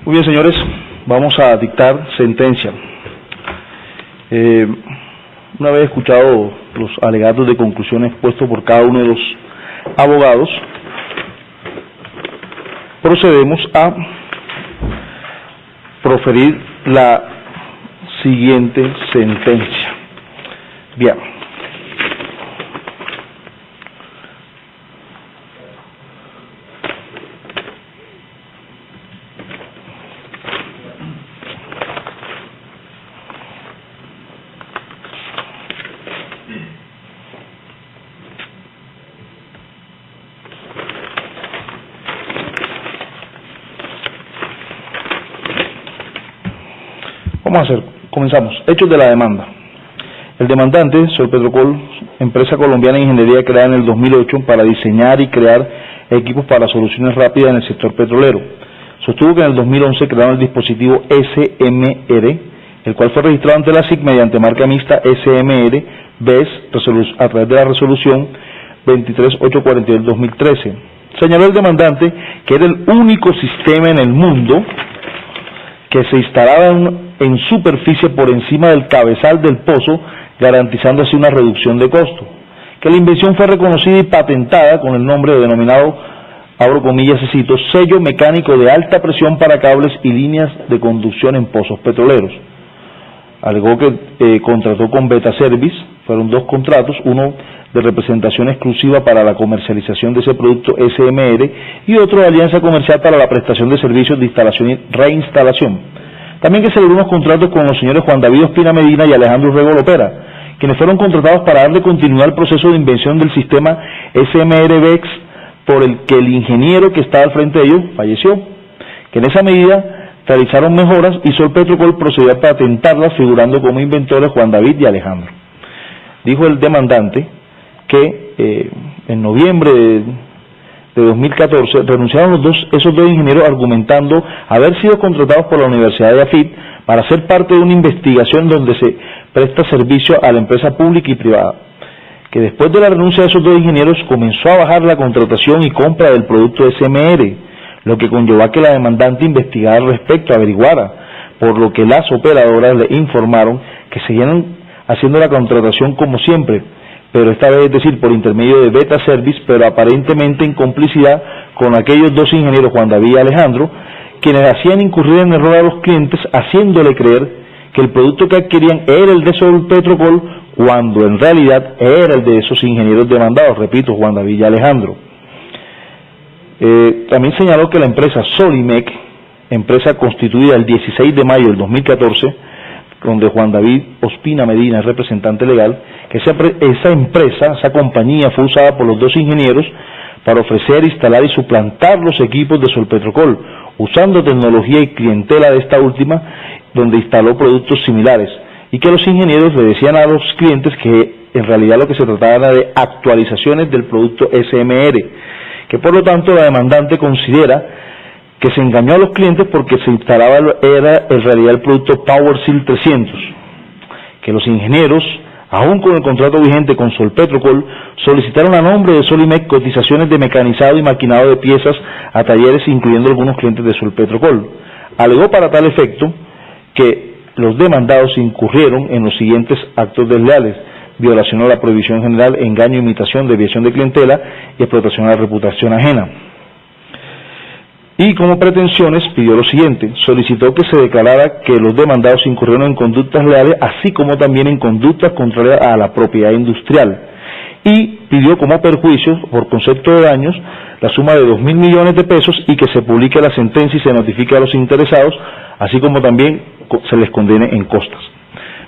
Muy bien, señores, vamos a dictar sentencia. Una vez escuchado los alegatos de conclusión expuestos por cada uno de los abogados, procedemos a proferir la siguiente sentencia. Bien. Comenzamos. Hechos de la demanda. El demandante, Solpetrocol, empresa colombiana de ingeniería creada en el 2008 para diseñar y crear equipos para soluciones rápidas en el sector petrolero, sostuvo que en el 2011 crearon el dispositivo SMR, el cual fue registrado ante la SIC mediante marca mixta SMR-BES a través de la resolución 23842 del 2013. Señaló el demandante que era el único sistema en el mundo que se instalaba en superficie por encima del cabezal del pozo, garantizando así una reducción de costo, que la invención fue reconocida y patentada con el nombre denominado, abro comillas y cito, sello mecánico de alta presión para cables y líneas de conducción en pozos petroleros. Alegó que contrató con Beta Service, fueron 2 contratos, uno de representación exclusiva para la comercialización de ese producto SMR y otro de alianza comercial para la prestación de servicios de instalación y reinstalación. También que celebró unos contratos con los señores Juan David Ospina Medina y Alejandro Urrego Lopera, quienes fueron contratados para darle continuidad al proceso de invención del sistema SMR-BEX, por el que el ingeniero que estaba al frente de ellos falleció, que en esa medida realizaron mejoras y Solpetrocol procedió a patentarlas, figurando como inventores Juan David y Alejandro. Dijo el demandante que en noviembre de 2014 renunciaron esos dos ingenieros argumentando haber sido contratados por la Universidad de AFIT para ser parte de una investigación donde se presta servicio a la empresa pública y privada, que después de la renuncia de esos 2 ingenieros comenzó a bajar la contratación y compra del producto SMR, lo que conllevó a que la demandante investigara al respecto, averiguara, por lo que las operadoras le informaron que seguían haciendo la contratación como siempre, pero esta vez, es decir, por intermedio de Beta Service, pero aparentemente en complicidad con aquellos 2 ingenieros, Juan David y Alejandro, quienes hacían incurrir en error a los clientes, haciéndole creer que el producto que adquirían era el de Solpetrocol, cuando en realidad era el de esos ingenieros demandados, repito, Juan David y Alejandro. También señaló que la empresa Solimec, empresa constituida el 16 de mayo del 2014, donde Juan David Ospina Medina es representante legal, que esa compañía fue usada por los 2 ingenieros para ofrecer, instalar y suplantar los equipos de Solpetrocol, usando tecnología y clientela de esta última, donde instaló productos similares, y que los ingenieros le decían a los clientes que en realidad lo que se trataba era de actualizaciones del producto SMR, que por lo tanto la demandante considera que se engañó a los clientes porque se instalaba era en realidad el producto PowerSeal 300, que los ingenieros, aún con el contrato vigente con Solpetrocol, solicitaron a nombre de Solimec cotizaciones de mecanizado y maquinado de piezas a talleres, incluyendo algunos clientes de Solpetrocol. Alegó para tal efecto que los demandados incurrieron en los siguientes actos desleales: violación a la prohibición general, engaño, imitación, desviación de clientela y explotación a la reputación ajena. Y como pretensiones pidió lo siguiente: solicitó que se declarara que los demandados incurrieron en conductas leales, así como también en conductas contrarias a la propiedad industrial, y pidió como perjuicio por concepto de daños la suma de 2.000 millones de pesos y que se publique la sentencia y se notifique a los interesados, así como también se les condene en costas.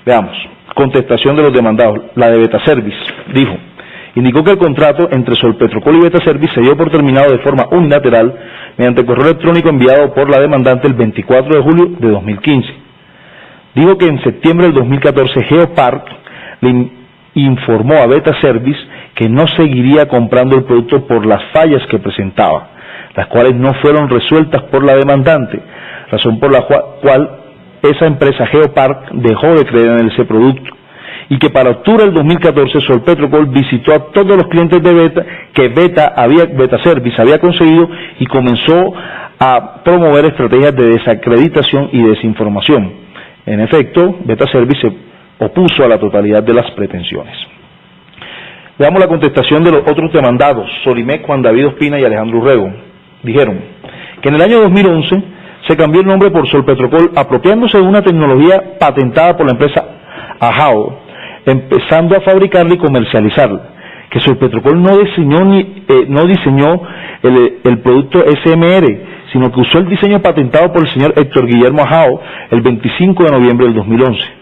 Veamos, contestación de los demandados. La de Beta Service indicó que el contrato entre Solpetrocol y Beta Service se dio por terminado de forma unilateral mediante correo electrónico enviado por la demandante el 24 de julio de 2015. Dijo que en septiembre del 2014 Geopark le informó a Beta Service que no seguiría comprando el producto por las fallas que presentaba, las cuales no fueron resueltas por la demandante, razón por la cual esa empresa Geopark dejó de creer en ese producto, y que para octubre del 2014 Solpetrocol visitó a todos los clientes de Beta que Beta Service había conseguido y comenzó a promover estrategias de desacreditación y desinformación. En efecto, Beta Service se opuso a la totalidad de las pretensiones. Veamos la contestación de los otros demandados, Solimec, Juan David Ospina y Alejandro Urrego. Dijeron que en el año 2011 se cambió el nombre por Solpetrocol, apropiándose de una tecnología patentada por la empresa Ajao, empezando a fabricarla y comercializarla. Que Solpetrocol no diseñó el producto SMR, sino que usó el diseño patentado por el señor Héctor Guillermo Ajao el 25 de noviembre del 2011.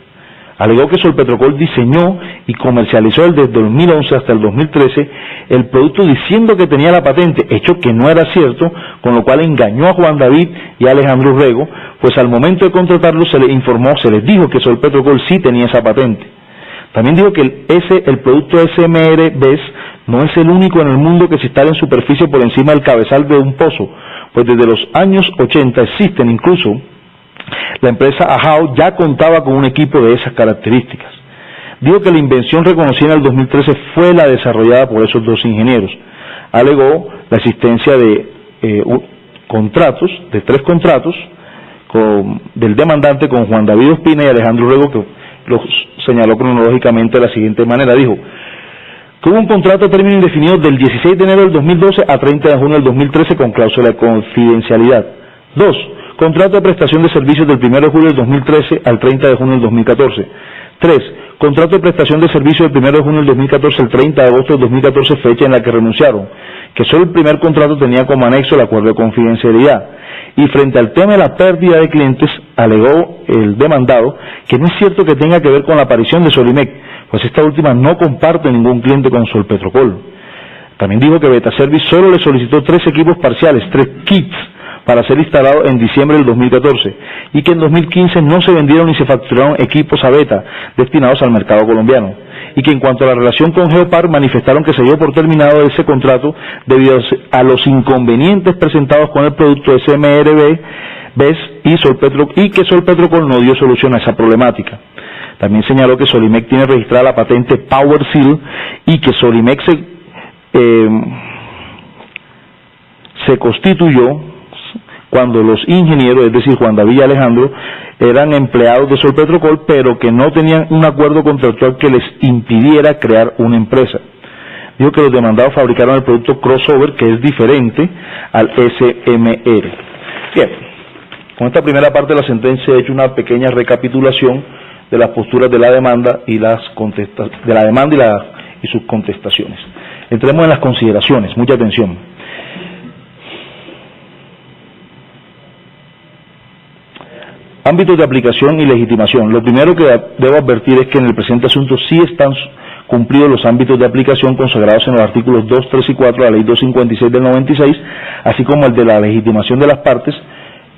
Alegó que Solpetrocol diseñó y comercializó desde el 2011 hasta el 2013 el producto diciendo que tenía la patente, hecho que no era cierto, con lo cual engañó a Juan David y a Alejandro Urrego, pues al momento de contratarlo se les dijo que Solpetrocol sí tenía esa patente. También dijo que el producto SMR BES no es el único en el mundo que se instala en superficie por encima del cabezal de un pozo, pues desde los años 80 existen, incluso la empresa Ajao ya contaba con un equipo de esas características. Dijo que la invención reconocida en el 2013 fue la desarrollada por esos dos ingenieros. Alegó la existencia de tres contratos del demandante con Juan David Ospina y Alejandro Urrego, que los señaló cronológicamente de la siguiente manera. Dijo que hubo un contrato a término indefinido del 16 de enero del 2012 a 30 de junio del 2013 con cláusula de confidencialidad. 2. Contrato de prestación de servicios del 1 de julio del 2013 al 30 de junio del 2014. 3. Contrato de prestación de servicios del 1 de junio del 2014 al 30 de agosto del 2014, fecha en la que renunciaron, que solo el primer contrato tenía como anexo el acuerdo de confidencialidad. Y frente al tema de la pérdida de clientes, alegó el demandado que no es cierto que tenga que ver con la aparición de Solimec, pues esta última no comparte ningún cliente con Solpetrocol. También dijo que Beta Service solo le solicitó 3 equipos parciales, 3 kits, para ser instalado en diciembre del 2014, y que en 2015 no se vendieron ni se facturaron equipos a Beta destinados al mercado colombiano, y que en cuanto a la relación con Geopar manifestaron que se dio por terminado ese contrato debido a los inconvenientes presentados con el producto SMR BES y que Solpetrocol no dio solución a esa problemática. También señaló que Solimec tiene registrada la patente Power Seal y que Solimec se constituyó cuando los ingenieros, es decir, Juan David y Alejandro, eran empleados de Solpetrocol, pero que no tenían un acuerdo contractual que les impidiera crear una empresa. Dijo que los demandados fabricaron el producto Crossover, que es diferente al SMR. Bien, con esta primera parte de la sentencia he hecho una pequeña recapitulación de las posturas de la demanda y y sus contestaciones. Entremos en las consideraciones, mucha atención. Ámbitos de aplicación y legitimación. Lo primero que debo advertir es que en el presente asunto sí están cumplidos los ámbitos de aplicación consagrados en los artículos 2, 3 y 4 de la Ley 256 del 96, así como el de la legitimación de las partes,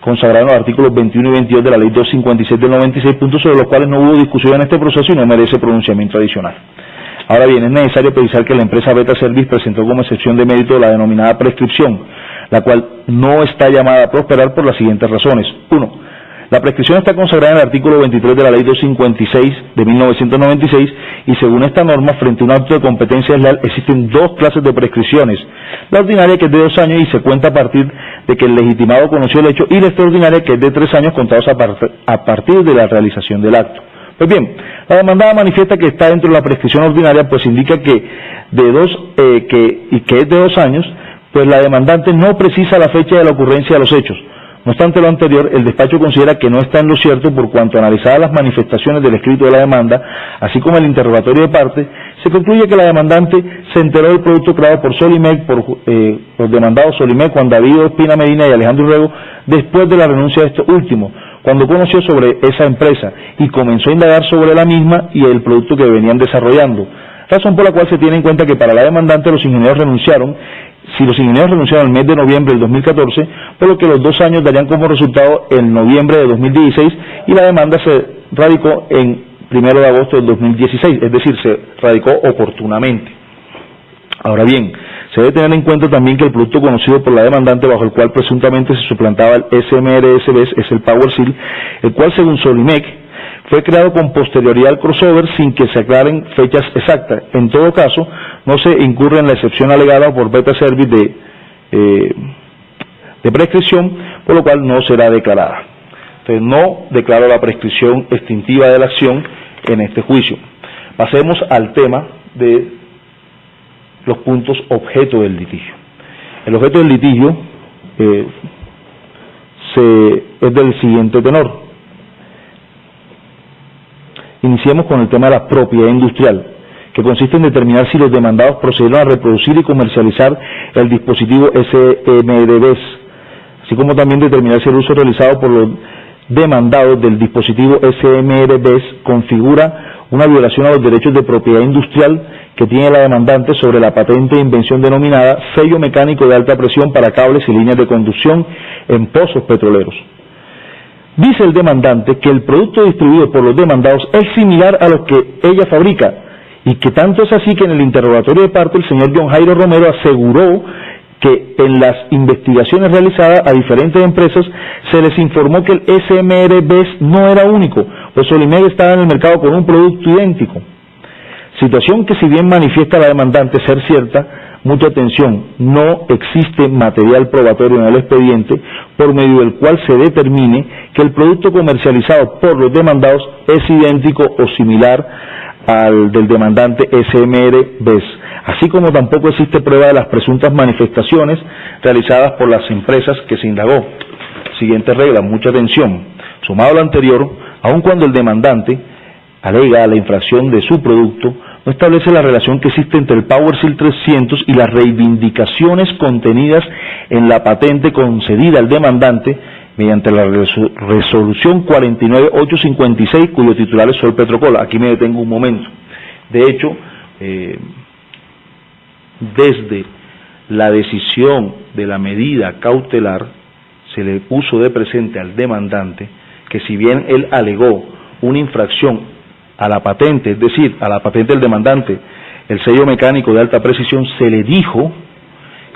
consagrado en los artículos 21 y 22 de la Ley 256 del 96, puntos sobre los cuales no hubo discusión en este proceso y no merece pronunciamiento adicional. Ahora bien, es necesario precisar que la empresa Beta Service presentó como excepción de mérito la denominada prescripción, la cual no está llamada a prosperar por las siguientes razones. 1. La prescripción está consagrada en el artículo 23 de la Ley 256 de 1996 y según esta norma, frente a un acto de competencia desleal, existen 2 clases de prescripciones. La ordinaria, que es de 2 años y se cuenta a partir de que el legitimado conoció el hecho, y la extraordinaria, que es de 3 años contados a partir de la realización del acto. Pues bien, la demandada manifiesta que está dentro de la prescripción ordinaria, pues indica que es de 2 años, pues la demandante no precisa la fecha de la ocurrencia de los hechos. No obstante lo anterior, el despacho considera que no está en lo cierto por cuanto, analizadas las manifestaciones del escrito de la demanda, así como el interrogatorio de parte, se concluye que la demandante se enteró del producto creado por Solimec, por los demandados Solimec, Juan David Ospina Medina y Alejandro Urrego, después de la renuncia de estos últimos, cuando conoció sobre esa empresa y comenzó a indagar sobre la misma y el producto que venían desarrollando, razón por la cual se tiene en cuenta que para la demandante los ingenieros renunciaron. Si los ingenieros renunciaron el mes de noviembre del 2014, por lo que los 2 años darían como resultado en noviembre de 2016 y la demanda se radicó en 1 de agosto del 2016, es decir, se radicó oportunamente. Ahora bien, se debe tener en cuenta también que el producto conocido por la demandante bajo el cual presuntamente se suplantaba el SMR-SBS es el Power Seal, el cual según Solimec fue creado con posterioridad al crossover sin que se aclaren fechas exactas. En todo caso, no se incurre en la excepción alegada por Beta Service de prescripción, por lo cual no será declarada. Entonces no declaró la prescripción extintiva de la acción en este juicio. Pasemos al tema de los puntos objeto del litigio. El objeto del litigio es del siguiente tenor. Iniciemos con el tema de la propiedad industrial, que consiste en determinar si los demandados procedieron a reproducir y comercializar el dispositivo SMRBES, así como también determinar si el uso realizado por los demandados del dispositivo SMRBES configura una violación a los derechos de propiedad industrial que tiene la demandante sobre la patente de invención denominada sello mecánico de alta presión para cables y líneas de conducción en pozos petroleros. Dice el demandante que el producto distribuido por los demandados es similar a lo que ella fabrica, y que tanto es así que en el interrogatorio de parte el señor John Jairo Romero aseguró que en las investigaciones realizadas a diferentes empresas se les informó que el SMRBES no era único, pues Solimec estaba en el mercado con un producto idéntico. Situación que, si bien manifiesta la demandante ser cierta, mucha atención, no existe material probatorio en el expediente por medio del cual se determine que el producto comercializado por los demandados es idéntico o similar al del demandante SMRBES, así como tampoco existe prueba de las presuntas manifestaciones realizadas por las empresas que se indagó. Siguiente regla, mucha atención. Sumado a lo anterior, aun cuando el demandante alega la infracción de su producto, no establece la relación que existe entre el PowerSeal 300 y las reivindicaciones contenidas en la patente concedida al demandante mediante la resolución 49856, cuyo titular es Solpetrocol. Aquí me detengo un momento. De hecho, desde la decisión de la medida cautelar se le puso de presente al demandante que, si bien él alegó una infracción a la patente, es decir, a la patente del demandante, el sello mecánico de alta precisión, se le dijo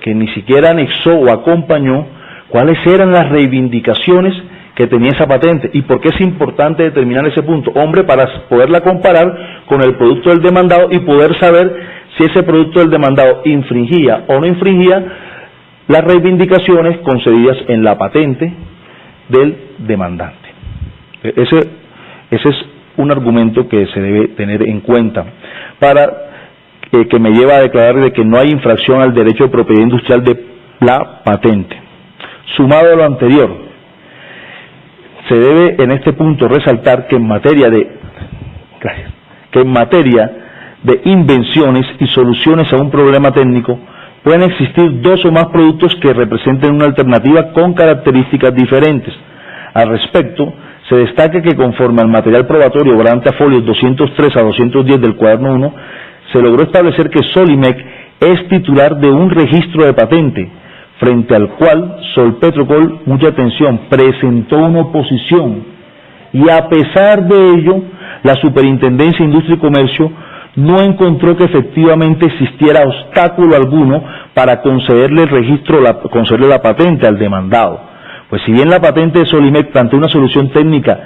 que ni siquiera anexó o acompañó cuáles eran las reivindicaciones que tenía esa patente. ¿Y por qué es importante determinar ese punto? Hombre, para poderla comparar con el producto del demandado y poder saber si ese producto del demandado infringía o no infringía las reivindicaciones concedidas en la patente del demandante. Ese es un argumento que se debe tener en cuenta para que me lleva a declarar de que no hay infracción al derecho de propiedad industrial de la patente. Sumado a lo anterior, se debe en este punto resaltar que en materia de invenciones y soluciones a un problema técnico pueden existir dos o más productos que representen una alternativa con características diferentes. Al respecto, se destaca que conforme al material probatorio obrante a folios 203 a 210 del cuaderno 1, se logró establecer que Solimec es titular de un registro de patente, frente al cual Solpetrocol, mucha atención, presentó una oposición, y a pesar de ello, la Superintendencia de Industria y Comercio no encontró que efectivamente existiera obstáculo alguno para concederle el registro, concederle la patente al demandado. Pues si bien la patente de Solimec plantea una solución técnica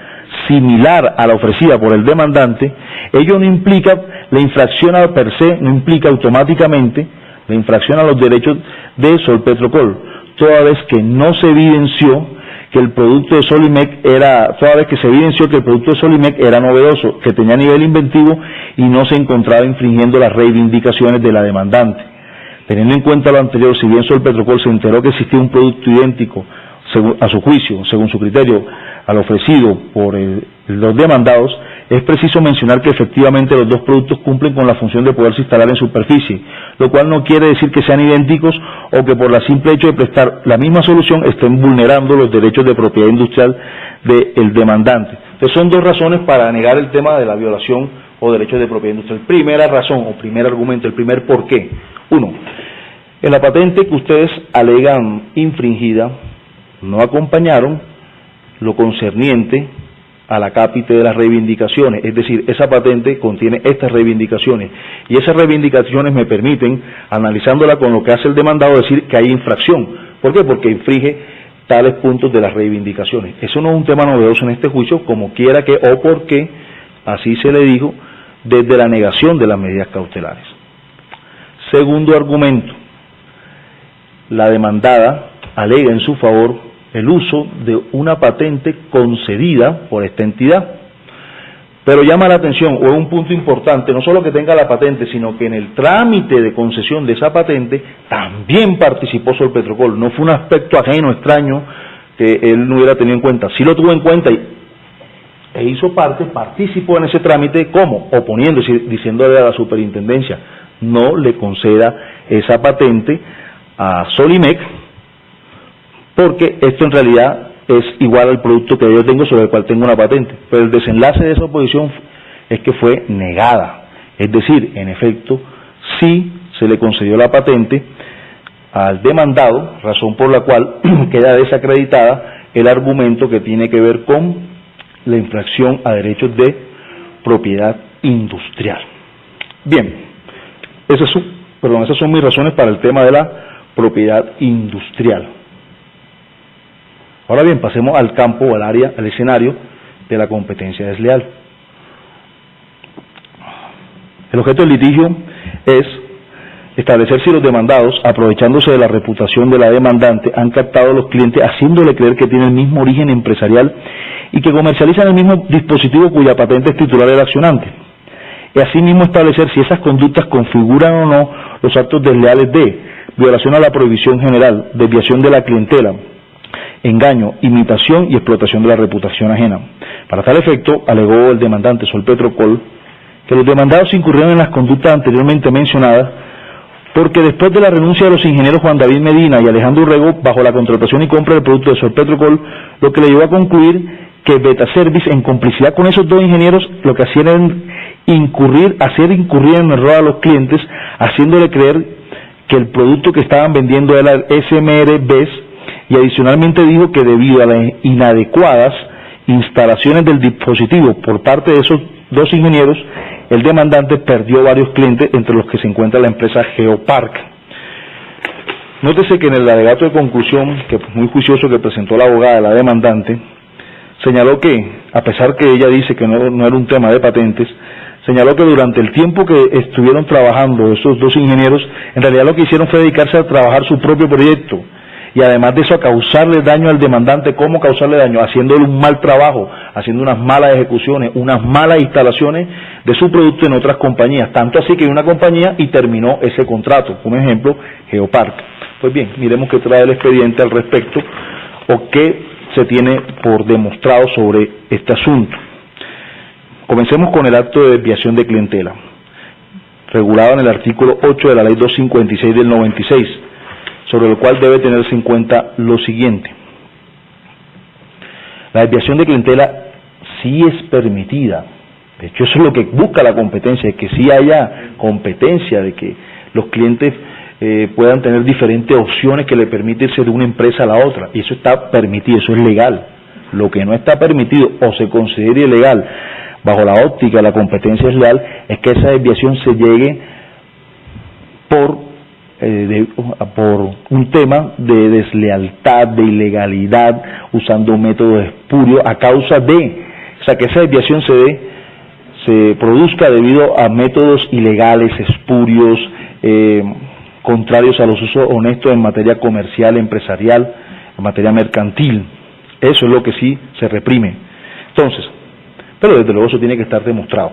similar a la ofrecida por el demandante, ello no implica la infracción a per se, no implica automáticamente la infracción a los derechos de Solpetrocol, toda vez que no se evidenció que el producto de Solimec era novedoso, que tenía nivel inventivo y no se encontraba infringiendo las reivindicaciones de la demandante. Teniendo en cuenta lo anterior, si bien Solpetrocol se enteró que existía un producto idéntico, a su juicio, según su criterio, al ofrecido por los demandados, es preciso mencionar que efectivamente los dos productos cumplen con la función de poderse instalar en superficie, lo cual no quiere decir que sean idénticos o que por la simple hecho de prestar la misma solución estén vulnerando los derechos de propiedad industrial del demandante. Entonces son dos razones para negar el tema de la violación o derechos de propiedad industrial. Primera razón o primer argumento, el primer por qué. Uno, en la patente que ustedes alegan infringida, no acompañaron lo concerniente a la cápite de las reivindicaciones, es decir, esa patente contiene estas reivindicaciones, y esas reivindicaciones me permiten, analizándola con lo que hace el demandado, decir que hay infracción. ¿Por qué? Porque infringe tales puntos de las reivindicaciones. Eso no es un tema novedoso en este juicio, como quiera que o porque así se le dijo desde la negación de las medidas cautelares. Segundo argumento, la demandada alega en su favor el uso de una patente concedida por esta entidad. Pero llama la atención, o es un punto importante, no solo que tenga la patente, sino que en el trámite de concesión de esa patente también participó Solpetrocol. No fue un aspecto ajeno, extraño, que él no hubiera tenido en cuenta. Sí lo tuvo en cuenta e hizo parte, participó en ese trámite, ¿cómo? Oponiéndose, diciéndole a la superintendencia, no le conceda esa patente a Solimec, porque esto en realidad es igual al producto que yo tengo sobre el cual tengo una patente. Pero el desenlace de esa oposición es que fue negada. Es decir, en efecto, sí se le concedió la patente al demandado, razón por la cual queda desacreditada el argumento que tiene que ver con la infracción a derechos de propiedad industrial. Bien, esas son mis razones para el tema de la propiedad industrial. Ahora bien, pasemos al campo, al área, al escenario de la competencia desleal. El objeto del litigio es establecer si los demandados, aprovechándose de la reputación de la demandante, han captado a los clientes haciéndole creer que tiene el mismo origen empresarial y que comercializan el mismo dispositivo cuya patente es titular del accionante. Y asimismo establecer si esas conductas configuran o no los actos desleales de violación a la prohibición general, desviación de la clientela, engaño, imitación y explotación de la reputación ajena. Para tal efecto, alegó el demandante Solpetrocol que los demandados incurrieron en las conductas anteriormente mencionadas porque después de la renuncia de los ingenieros Juan David Medina y Alejandro Urrego bajo la contratación y compra del producto de Solpetrocol, lo que le llevó a concluir que Betaservice, en complicidad con esos dos ingenieros, lo que hacían era hacer incurrir en error a los clientes, haciéndole creer que el producto que estaban vendiendo era el SMR BES, y adicionalmente dijo que debido a las inadecuadas instalaciones del dispositivo por parte de esos dos ingenieros, el demandante perdió varios clientes, entre los que se encuentra la empresa Geopark. Nótese que en el alegato de conclusión, que muy juicioso que presentó la abogada de la demandante, señaló que, a pesar que ella dice que no era un tema de patentes, señaló que durante el tiempo que estuvieron trabajando esos dos ingenieros, en realidad lo que hicieron fue dedicarse a trabajar su propio proyecto, y además de eso a causarle daño al demandante. ¿Cómo causarle daño? Haciéndole un mal trabajo, haciendo unas malas ejecuciones, unas malas instalaciones de su producto en otras compañías, tanto así que hay una compañía y terminó ese contrato, como ejemplo Geopark. Pues bien, miremos qué trae el expediente al respecto o qué se tiene por demostrado sobre este asunto. Comencemos con el acto de desviación de clientela, regulado en el artículo 8 de la ley 256 del 96, sobre el cual debe tenerse en cuenta lo siguiente. La desviación de clientela sí es permitida. De hecho, eso es lo que busca la competencia, que sí haya competencia, de que los clientes puedan tener diferentes opciones que le permiten irse de una empresa a la otra. Y eso está permitido, eso es legal. Lo que no está permitido o se considera ilegal bajo la óptica de la competencia desleal es que esa desviación se llegue por un tema de deslealtad, de ilegalidad, usando métodos espurios a causa de, o sea, que esa desviación se produzca debido a métodos ilegales, espurios, contrarios a los usos honestos en materia comercial, empresarial, en materia mercantil. Eso es lo que sí se reprime. Entonces, pero desde luego eso tiene que estar demostrado.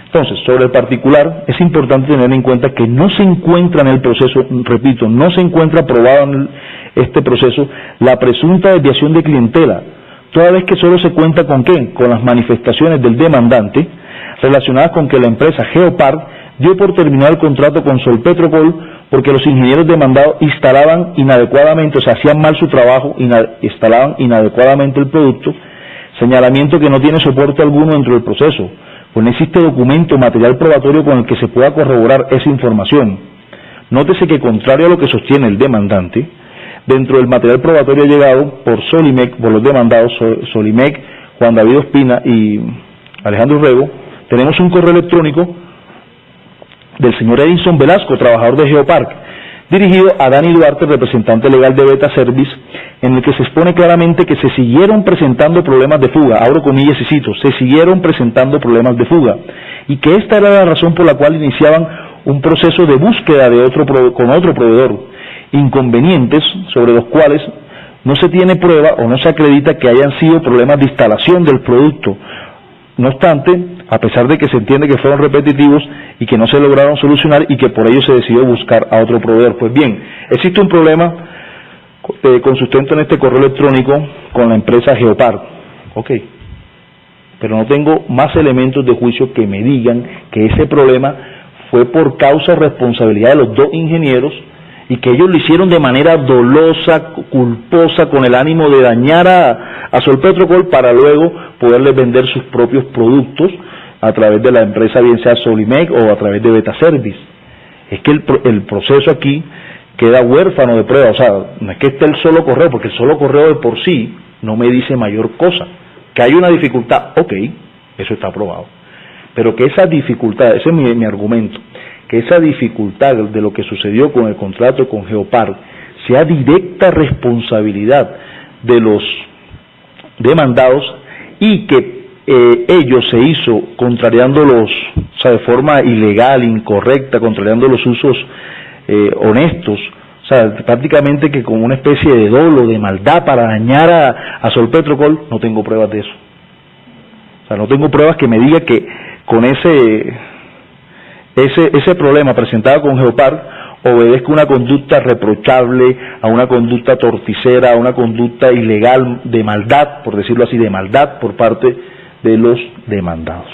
Entonces, sobre el particular, es importante tener en cuenta que no se encuentra en el proceso, repito, no se encuentra aprobado en este proceso la presunta desviación de clientela, toda vez que solo se cuenta con ¿qué? Con las manifestaciones del demandante relacionadas con que la empresa Geopark dio por terminar el contrato con Solpetrocol porque los ingenieros demandados instalaban inadecuadamente, o sea, hacían mal su trabajo, instalaban inadecuadamente el producto, señalamiento que no tiene soporte alguno dentro del proceso, pues no existe documento o material probatorio con el que se pueda corroborar esa información. Nótese que, contrario a lo que sostiene el demandante, dentro del material probatorio llegado por Solimec, por los demandados Solimec, Juan David Ospina y Alejandro Urrego, tenemos un correo electrónico del señor Edison Velasco, trabajador de Geopark, dirigido a Dani Duarte, representante legal de Betaservice, en el que se expone claramente que se siguieron presentando problemas de fuga, abro comillas y cito, se siguieron presentando problemas de fuga, y que esta era la razón por la cual iniciaban un proceso de búsqueda con otro proveedor, inconvenientes sobre los cuales no se tiene prueba o no se acredita que hayan sido problemas de instalación del producto. No obstante, a pesar de que se entiende que fueron repetitivos y que no se lograron solucionar y que por ello se decidió buscar a otro proveedor. Pues bien, existe un problema con sustento en este correo electrónico con la empresa Geopar. Ok, pero no tengo más elementos de juicio que me digan que ese problema fue por causa y responsabilidad de los dos ingenieros y que ellos lo hicieron de manera dolosa, culposa, con el ánimo de dañar a Solpetrocol para luego poderles vender sus propios productos a través de la empresa, bien sea Solimec o a través de Betaservice. Es que el proceso aquí queda huérfano de prueba. O sea, no es que esté el solo correo, porque el solo correo de por sí no me dice mayor cosa. Que hay una dificultad, ok, eso está aprobado, pero que esa dificultad, ese es mi argumento, que esa dificultad de lo que sucedió con el contrato con Geopar sea directa responsabilidad de los demandados y que ello se hizo contrariando o sea, de forma ilegal, incorrecta, contrariando los usos honestos, o sea, prácticamente que con una especie de dolo, de maldad para dañar a Solpetrocol. No tengo pruebas de eso. O sea, no tengo pruebas que me diga que con ese problema presentado con Geopar obedezca una conducta reprochable, a una conducta torticera, a una conducta ilegal de maldad, por decirlo así, de maldad por parte de los demandados.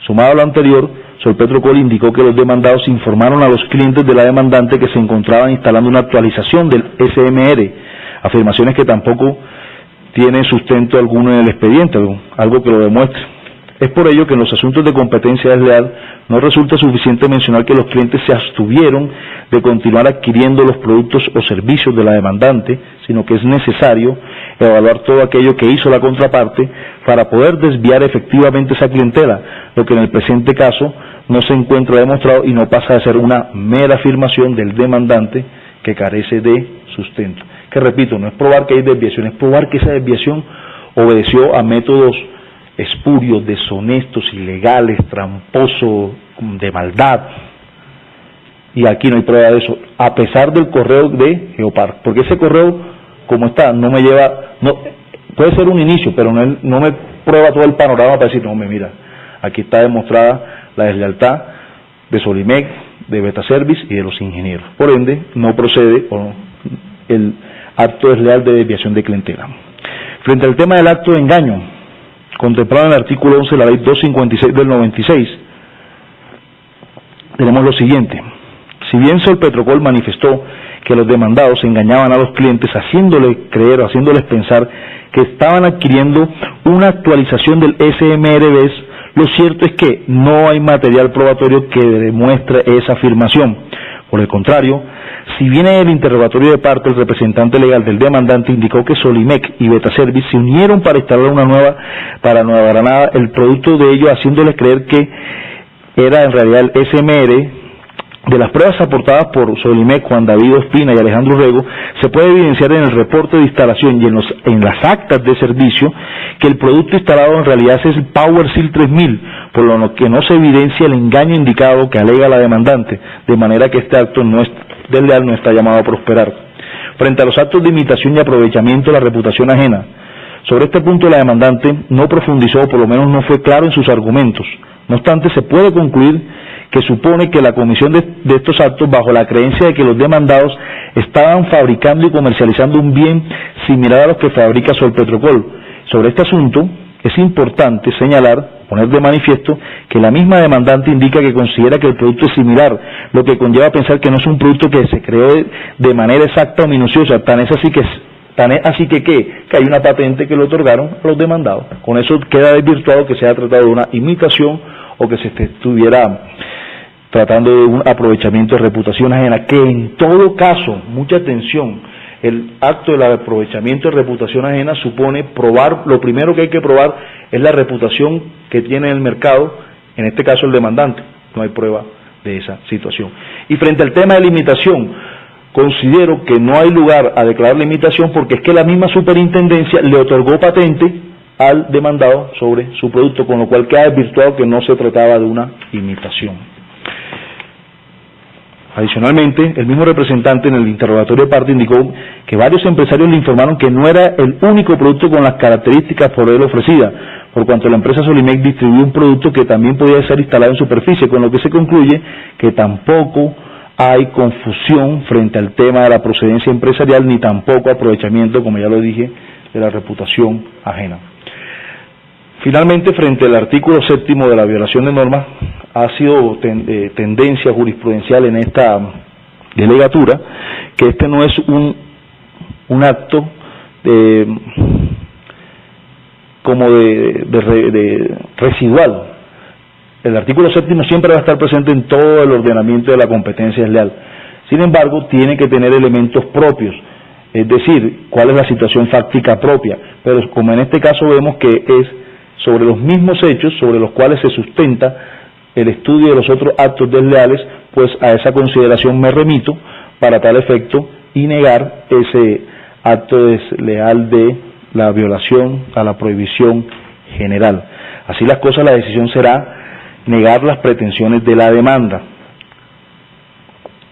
Sumado a lo anterior, Solpetrocol indicó que los demandados informaron a los clientes de la demandante que se encontraban instalando una actualización del SMR, afirmaciones que tampoco tienen sustento alguno en el expediente, algo que lo demuestre. Es por ello que en los asuntos de competencia desleal no resulta suficiente mencionar que los clientes se abstuvieron de continuar adquiriendo los productos o servicios de la demandante, sino que es necesario evaluar todo aquello que hizo la contraparte para poder desviar efectivamente esa clientela, lo que en el presente caso no se encuentra demostrado y no pasa de ser una mera afirmación del demandante que carece de sustento. Que repito, no es probar que hay desviación, es probar que esa desviación obedeció a métodos espurios, deshonestos, ilegales, tramposos, de maldad. Y aquí no hay prueba de eso, a pesar del correo de Geopar, porque ese correo, como está, no me lleva, puede ser un inicio, pero no me prueba todo el panorama para decir, no, mira, aquí está demostrada la deslealtad de Solimec, de Betaservice y de los ingenieros. Por ende, no procede el acto desleal de desviación de clientela. Frente al tema del acto de engaño, contemplado en el artículo 11 de la ley 256 del 96, tenemos lo siguiente. Si bien Solpetrocol manifestó que los demandados engañaban a los clientes haciéndoles creer o haciéndoles pensar que estaban adquiriendo una actualización del SMRBS, lo cierto es que no hay material probatorio que demuestre esa afirmación. Por el contrario, si bien en el interrogatorio de parte el representante legal del demandante indicó que Solimec y Betaservice se unieron para instalar para Nueva Granada el producto de ellos, haciéndoles creer que era en realidad el SMR, de las pruebas aportadas por Solimec, Juan David Ospina y Alejandro Rego, se puede evidenciar en el reporte de instalación y en las actas de servicio que el producto instalado en realidad es el PowerSeal 3000, por lo que no se evidencia el engaño indicado que alega la demandante, de manera que este acto desleal no está llamado a prosperar. Frente a los actos de imitación y aprovechamiento de la reputación ajena, sobre este punto la demandante no profundizó, o por lo menos no fue claro en sus argumentos. No obstante, se puede concluir que supone que la comisión de estos actos bajo la creencia de que los demandados estaban fabricando y comercializando un bien similar a los que fabrica Solpetrocol. Sobre este asunto es importante señalar, poner de manifiesto, que la misma demandante indica que considera que el producto es similar, lo que conlleva a pensar que no es un producto que se creó de manera exacta o minuciosa, tan es así que hay una patente que le otorgaron a los demandados. Con eso queda desvirtuado que se haya tratado de una imitación o que se estuviera tratando de un aprovechamiento de reputación ajena, que en todo caso, mucha atención, el acto del aprovechamiento de reputación ajena supone probar, lo primero que hay que probar es la reputación que tiene el mercado, en este caso el demandante. No hay prueba de esa situación. Y frente al tema de la imitación, considero que no hay lugar a declarar la imitación porque es que la misma superintendencia le otorgó patente al demandado sobre su producto, con lo cual queda desvirtuado que no se trataba de una imitación. Adicionalmente, el mismo representante en el interrogatorio de parte indicó que varios empresarios le informaron que no era el único producto con las características por él ofrecida, por cuanto la empresa Solimec distribuyó un producto que también podía ser instalado en superficie, con lo que se concluye que tampoco hay confusión frente al tema de la procedencia empresarial, ni tampoco aprovechamiento, como ya lo dije, de la reputación ajena. Finalmente, frente al artículo 7º de la violación de normas, ha sido tendencia jurisprudencial en esta delegatura que este no es un acto residual. El artículo 7º siempre va a estar presente en todo el ordenamiento de la competencia desleal. Sin embargo, tiene que tener elementos propios, es decir, cuál es la situación fáctica propia, pero como en este caso vemos que es sobre los mismos hechos sobre los cuales se sustenta el estudio de los otros actos desleales, pues a esa consideración me remito para tal efecto y negar ese acto desleal de la violación a la prohibición general. Así las cosas, la decisión será negar las pretensiones de la demanda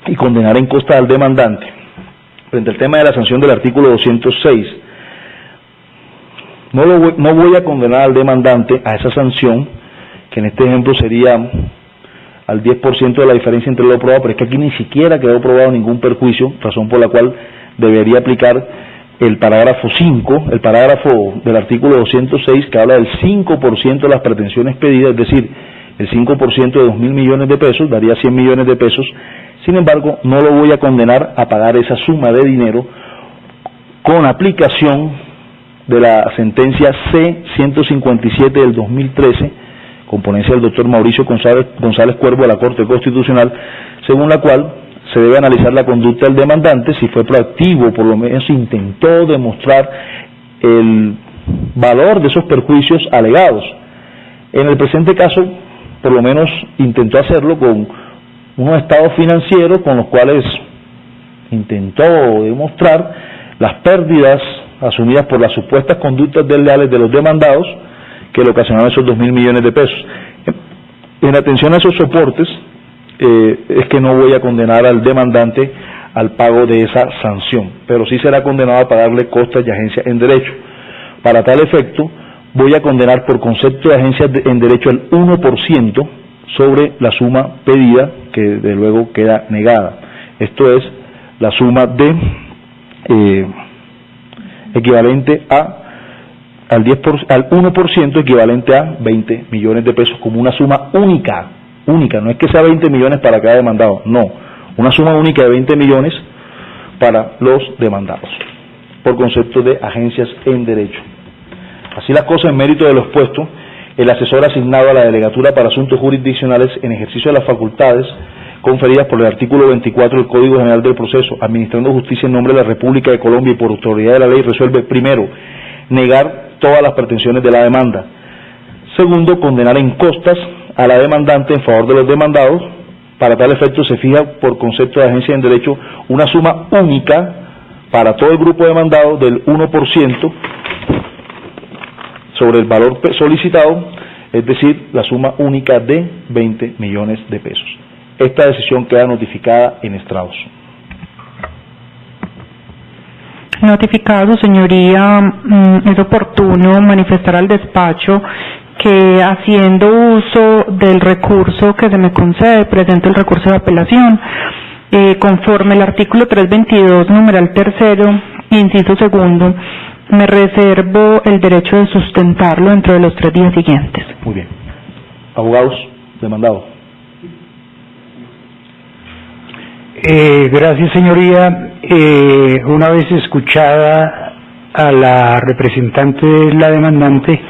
y condenar en costa al demandante. Frente al tema de la sanción del artículo 206, no voy a condenar al demandante a esa sanción, que en este ejemplo sería al 10% de la diferencia entre lo probado, pero es que aquí ni siquiera quedó probado ningún perjuicio, razón por la cual debería aplicar el parágrafo 5, el parágrafo del artículo 206, que habla del 5% de las pretensiones pedidas, es decir, el 5% de 2.000 millones de pesos, daría 100 millones de pesos. Sin embargo, no lo voy a condenar a pagar esa suma de dinero con aplicación de la sentencia C-157 del 2013, con ponencia del doctor Mauricio González Cuervo de la Corte Constitucional, según la cual se debe analizar la conducta del demandante, si fue proactivo, por lo menos intentó demostrar el valor de esos perjuicios alegados. En el presente caso, por lo menos intentó hacerlo con unos estados financieros con los cuales intentó demostrar las pérdidas asumidas por las supuestas conductas desleales de los demandados que le ocasionaron esos 2.000 millones de pesos. En atención a esos soportes, es que no voy a condenar al demandante al pago de esa sanción, pero sí será condenado a pagarle costas y agencias en derecho. Para tal efecto, voy a condenar por concepto de agencias en derecho el 1% sobre la suma pedida, que de luego queda negada. Esto es la suma de equivalente al 1% equivalente a 20 millones de pesos como una suma única, no es que sea 20 millones para cada demandado, no, una suma única de 20 millones para los demandados, por concepto de agencias en derecho. Así las cosas, en mérito de lo expuesto, el asesor asignado a la Delegatura para Asuntos Jurisdiccionales en ejercicio de las facultades conferidas por el artículo 24 del Código General del Proceso, administrando justicia en nombre de la República de Colombia y por autoridad de la ley, resuelve: primero, negar todas las pretensiones de la demanda; segundo, condenar en costas a la demandante en favor de los demandados. Para tal efecto se fija por concepto de agencia en derecho una suma única para todo el grupo demandado del 1% sobre el valor solicitado, es decir, la suma única de 20 millones de pesos. Esta decisión queda notificada en estrados. Notificado, señoría, es oportuno manifestar al despacho que, haciendo uso del recurso que se me concede, presento el recurso de apelación, conforme el artículo 322, numeral tercero, inciso segundo, me reservo el derecho de sustentarlo dentro de los 3 días siguientes. Muy bien. Abogados, demandados. Gracias, señoría. Una vez escuchada a la representante de la demandante,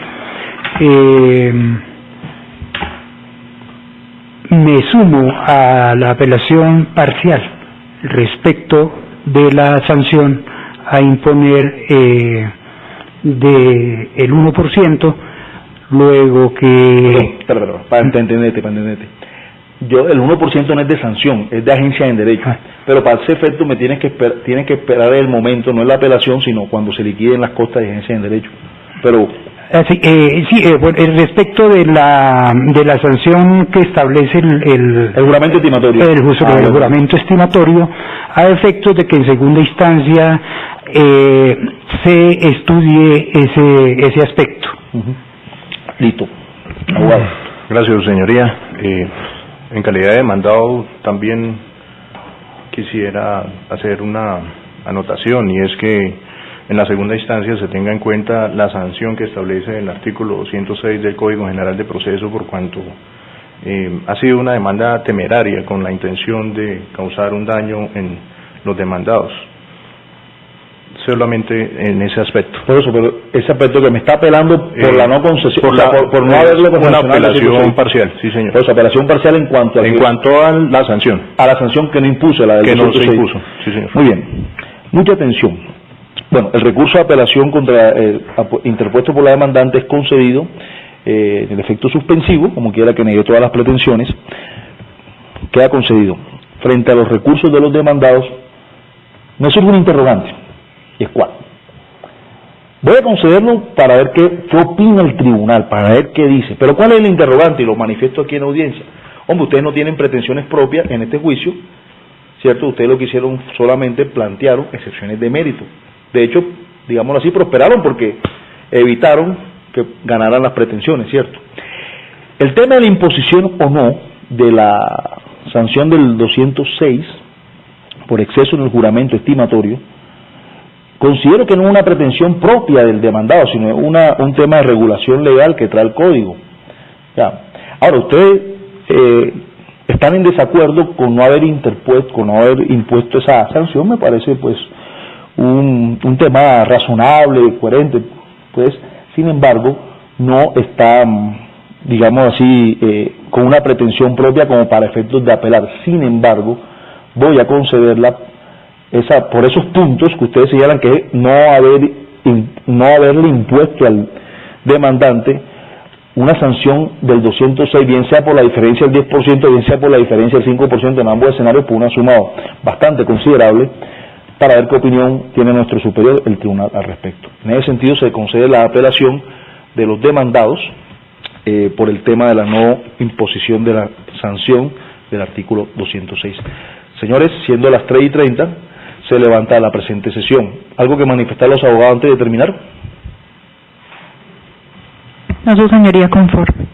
me sumo a la apelación parcial respecto de la sanción a imponer de el 1%, luego que... Perdón, para entenderte. El 1% no es de sanción, es de agencia en derecho. Pero para ese efecto me tienes que esperar el momento, no es la apelación, sino cuando se liquiden las costas de agencia en derecho. Pero Respecto de la sanción que establece el juramento estimatorio. El juramento estimatorio, a efectos de que en segunda instancia se estudie ese aspecto. Listo. Abogado. Gracias, señoría. En calidad de demandado también quisiera hacer una anotación, y es que en la segunda instancia se tenga en cuenta la sanción que establece el artículo 206 del Código General de Proceso, por cuanto ha sido una demanda temeraria con la intención de causar un daño en los demandados. Solamente en ese aspecto. Por eso, pero ese aspecto que me está apelando por la no concesión, por no haberle una apelación parcial, sí señor. Pues apelación parcial en cuanto a la sanción. A la sanción que no impuso, la del que no se impuso, sí señor. Muy bien, mucha atención. Bueno, el recurso de apelación interpuesto por la demandante es concedido en el efecto suspensivo, como quiera que negue todas las pretensiones, queda concedido. Frente a los recursos de los demandados, me surge un interrogante, y es cuál. Voy a concederlo para ver qué opina el tribunal, para ver qué dice. Pero ¿cuál es el interrogante? Y lo manifiesto aquí en audiencia. Hombre, ustedes no tienen pretensiones propias en este juicio, ¿cierto? Ustedes lo que hicieron solamente plantearon excepciones de mérito. De hecho, digámoslo así, prosperaron porque evitaron que ganaran las pretensiones, ¿cierto? El tema de la imposición o no de la sanción del 206 por exceso en el juramento estimatorio, considero que no es una pretensión propia del demandado, sino un tema de regulación legal que trae el Código. Ya. Ahora, ustedes están en desacuerdo con no haber impuesto esa sanción, me parece pues un tema razonable, coherente, pues, sin embargo, no está, digamos así, con una pretensión propia como para efectos de apelar. Sin embargo, voy a concederla por esos puntos que ustedes señalan que es no haberle impuesto al demandante una sanción del 206, bien sea por la diferencia del 10%, bien sea por la diferencia del 5% en ambos escenarios, por una suma bastante considerable, para ver qué opinión tiene nuestro superior, el tribunal, al respecto. En ese sentido se concede la apelación de los demandados por el tema de la no imposición de la sanción del artículo 206. Señores, siendo las 3:30, se levanta la presente sesión. ¿Algo que manifestar los abogados antes de terminar? A su señoría, conforme.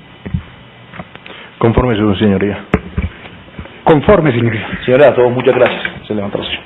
Conforme, su señoría. Conforme, señoría. Señores, a todos muchas gracias. Se levanta la sesión.